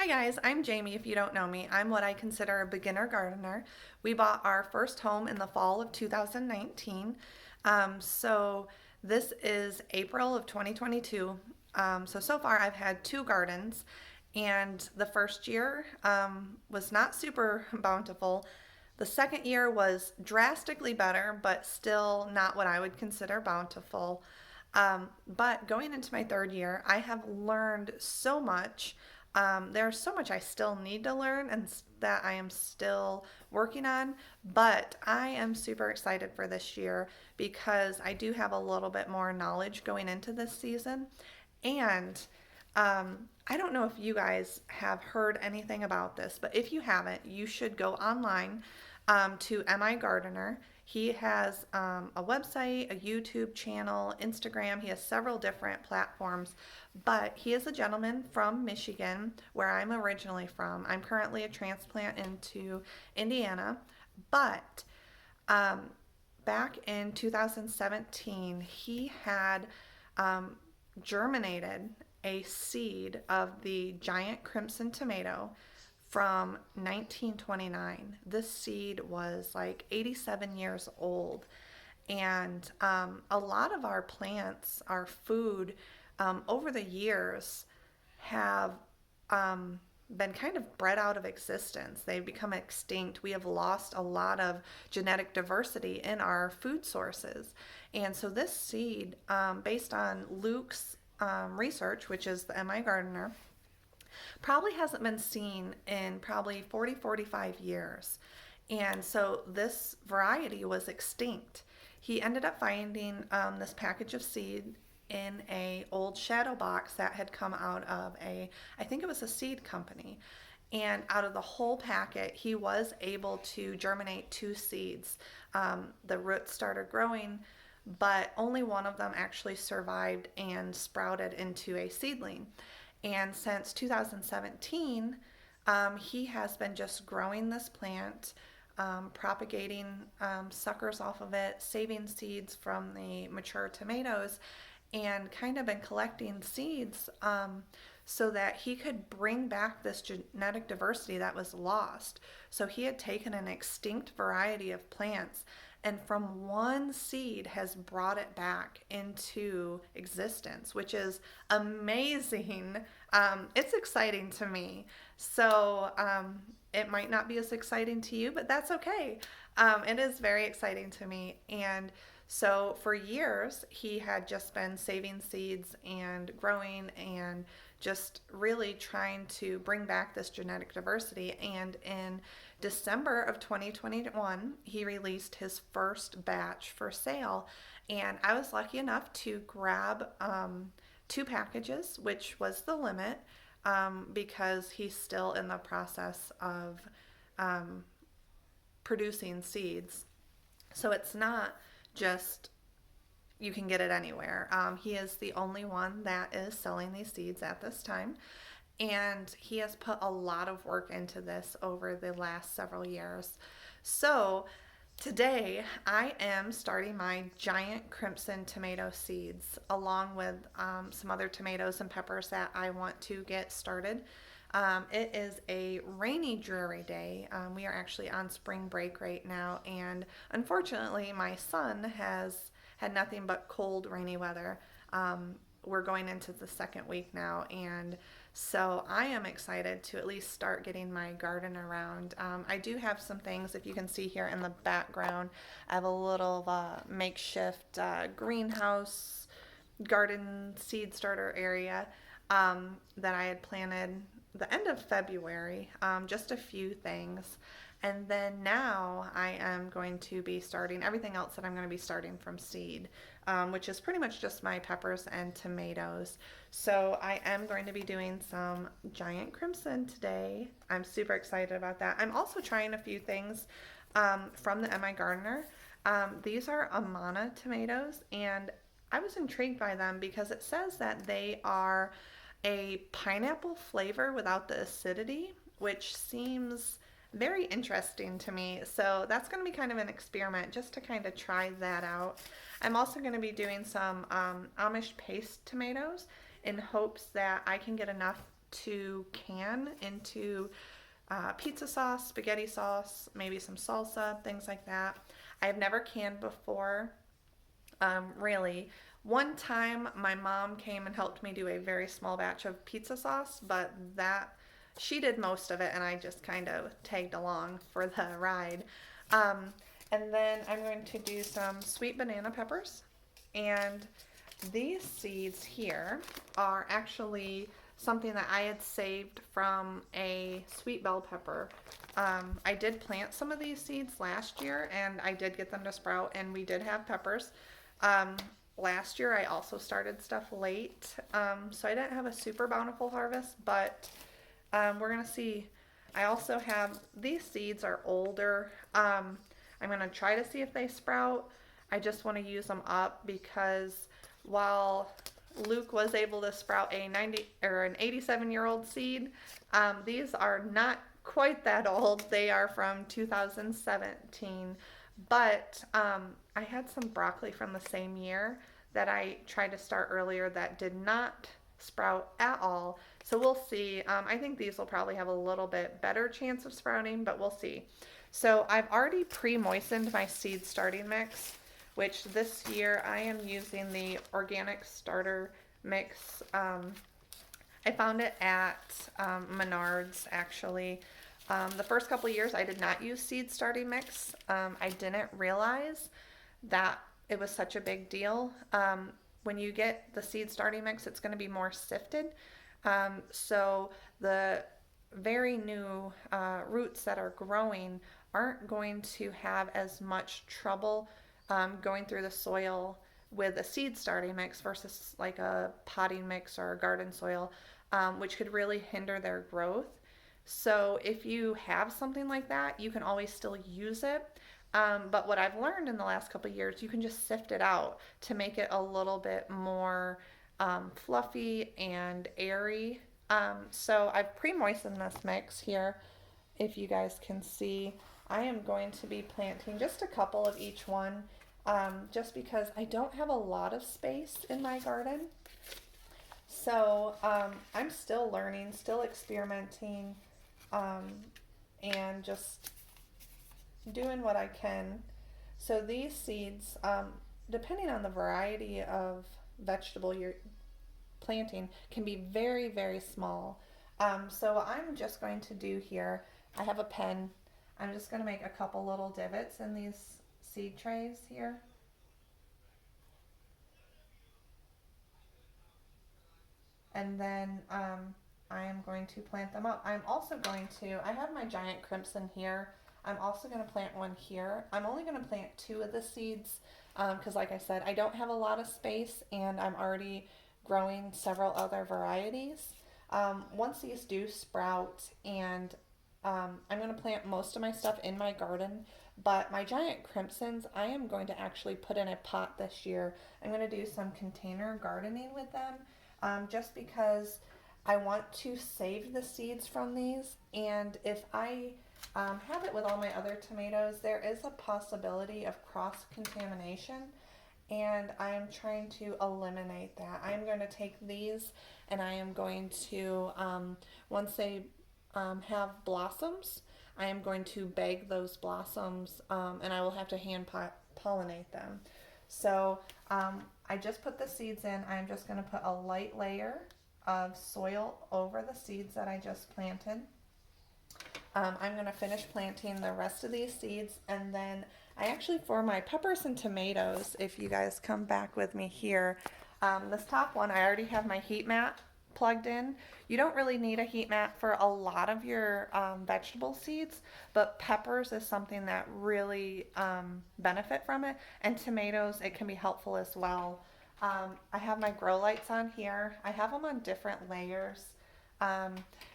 Hi guys, I'm Jamie. If you don't know me, I'm what I consider a beginner gardener. We bought our first home in the fall of 2019. So this is April of 2022. So far I've had two gardens, and the first year was not super bountiful. The second year was drastically better, but still not what I would consider bountiful. But going into my third year, I have learned so much. There's so much I still need to learn and that I am still working on, but I am super excited for this year because I do have a little bit more knowledge going into this season. And I don't know if you guys have heard anything about this, but if you haven't, you should go online to MI Gardener. He has a website, a YouTube channel, Instagram. He has several different platforms, but he is a gentleman from Michigan, where I'm originally from. I'm currently a transplant into Indiana, but um, back in 2017, he had um, germinated a seed of the giant crimson tomato from 1929. This seed was like 87 years old. And a lot of our plants, our food, over the years have been kind of bred out of existence. They've become extinct. We have lost a lot of genetic diversity in our food sources. And so this seed, based on Luke's research, which is the MI Gardener, probably hasn't been seen in probably 40, 45 years. And so this variety was extinct. He ended up finding this package of seed in a old shadow box that had come out of I think it was a seed company. And out of the whole packet, he was able to germinate two seeds. The roots started growing, but only one of them actually survived and sprouted into a seedling. And since 2017, he has been just growing this plant, propagating suckers off of it, saving seeds from the mature tomatoes, and kind of been collecting seeds so that he could bring back this genetic diversity that was lost. So he had taken an extinct variety of plants and from one seed has brought it back into existence, which is amazing. It's exciting to me. So it might not be as exciting to you, but that's okay. It is very exciting to me. And so for years, he had just been saving seeds and growing and just really trying to bring back this genetic diversity. And in December of 2021, he released his first batch for sale. And I was lucky enough to grab two packages, which was the limit, because he's still in the process of um, producing seeds. So it's not just you can get it anywhere. He is the only one that is selling these seeds at this time. And he has put a lot of work into this over the last several years. So today I am starting my giant crimson tomato seeds along with some other tomatoes and peppers that I want to get started. It is a rainy, dreary day. We are actually on spring break right now, and unfortunately, my son has had nothing but cold, rainy weather. We're going into the second week now, and so I am excited to at least start getting my garden around. I do have some things, if you can see here in the background, I have a little makeshift greenhouse garden seed starter area that I had planted the end of February, just a few things. And then now I am going to be starting everything else that I'm going to be starting from seed, which is pretty much just my peppers and tomatoes. So I am going to be doing some giant crimson today. I'm super excited about that. I'm also trying a few things from the MI Gardener. These are Amana tomatoes, and I was intrigued by them because it says that they are a pineapple flavor without the acidity, which seems very interesting to me. So that's going to be kind of an experiment just to kind of try that out. I'm also going to be doing some Amish paste tomatoes in hopes that I can get enough to can into pizza sauce, spaghetti sauce, maybe some salsa, things like that. I've never canned before, really. One time, my mom came and helped me do a very small batch of pizza sauce, but that she did most of it, and I just kind of tagged along for the ride. Um, and then I'm going to do some sweet banana peppers, and these seeds here are actually something that I had saved from a sweet bell pepper. I did plant some of these seeds last year and I did get them to sprout, and we did have peppers. Um, Last year I also started stuff late, so I didn't have a super bountiful harvest, but we're gonna see. I also have these seeds are older. I'm gonna try to see if they sprout. I just want to use them up because while Luke was able to sprout a 90 or an 87-year-old seed, these are not quite that old. They are from 2017, but I had some broccoli from the same year that I tried to start earlier that did not sprout at all. So we'll see. I think these will probably have a little bit better chance of sprouting, but we'll see. So I've already pre-moistened my seed starting mix, which this year I am using the organic starter mix. I found it at Menards actually. The first couple of years I did not use seed starting mix. I didn't realize that it was such a big deal. When you get the seed starting mix, it's going to be more sifted. So the very new roots that are growing aren't going to have as much trouble going through the soil with a seed starting mix versus like a potting mix or a garden soil, which could really hinder their growth. So if you have something like that, you can always still use it. But what I've learned in the last couple of years, you can just sift it out to make it a little bit more fluffy and airy. So I've pre-moistened this mix here. If you guys can see, I am going to be planting just a couple of each one, just because I don't have a lot of space in my garden. So I'm still learning, still experimenting, and just doing what I can. So these seeds, depending on the variety of vegetable you're planting, can be very, very small. So what I'm just going to do here, I have a pen. I'm just going to make a couple little divots in these seed trays here. And then I am going to plant them up. I'm also going to, I have my giant crimson here. I'm also going to plant one here. I'm only going to plant two of the seeds because like I said, I don't have a lot of space and I'm already growing several other varieties. Once these do sprout, and I'm going to plant most of my stuff in my garden, but my giant crimsons I am going to actually put in a pot this year. I'm going to do some container gardening with them, just because I want to save the seeds from these, and if I have it with all my other tomatoes, there is a possibility of cross contamination, and I am trying to eliminate that. I am going to take these and I am going to, once they have blossoms, I am going to bag those blossoms, and I will have to hand pollinate them. So I just put the seeds in. I'm just going to put a light layer of soil over the seeds that I just planted. I'm going to finish planting the rest of these seeds, and then I actually, for my peppers and tomatoes, if you guys come back with me here, this top one, I already have my heat mat plugged in. You don't really need a heat mat for a lot of your vegetable seeds, but peppers is something that really benefit from it, and tomatoes, it can be helpful as well. I have my grow lights on here. I have them on different layers.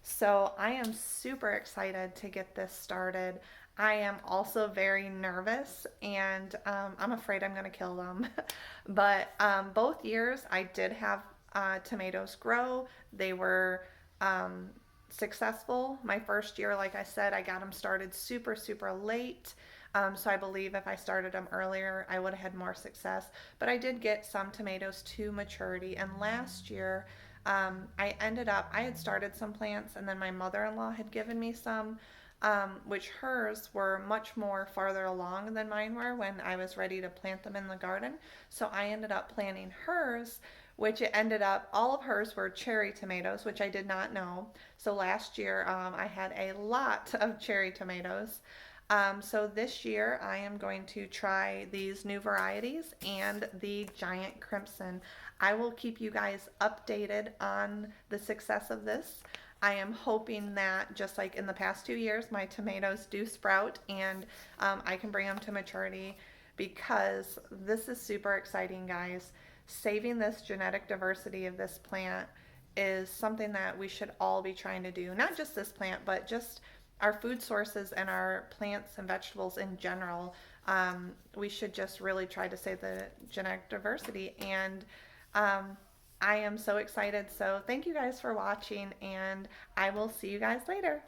So I am super excited to get this started. I am also very nervous, and I'm afraid I'm going to kill them. But both years I did have tomatoes grow. They were successful. My first year, like I said, I got them started super, super late. So I believe if I started them earlier, I would have had more success. But I did get some tomatoes to maturity. And last year, I had started some plants, and then my mother-in-law had given me some, which hers were much more farther along than mine were when I was ready to plant them in the garden. So I ended up planting hers, which it ended up, all of hers were cherry tomatoes, which I did not know. So last year, I had a lot of cherry tomatoes. So this year I am going to try these new varieties and the giant crimson. I will keep you guys updated on the success of this. I am hoping that just like in the past 2 years, my tomatoes do sprout and I can bring them to maturity because this is super exciting, guys. Saving this genetic diversity of this plant is something that we should all be trying to do. Not just this plant, but just our food sources and our plants and vegetables in general. We should just really try to save the genetic diversity. And I am so excited. So thank you guys for watching, and I will see you guys later.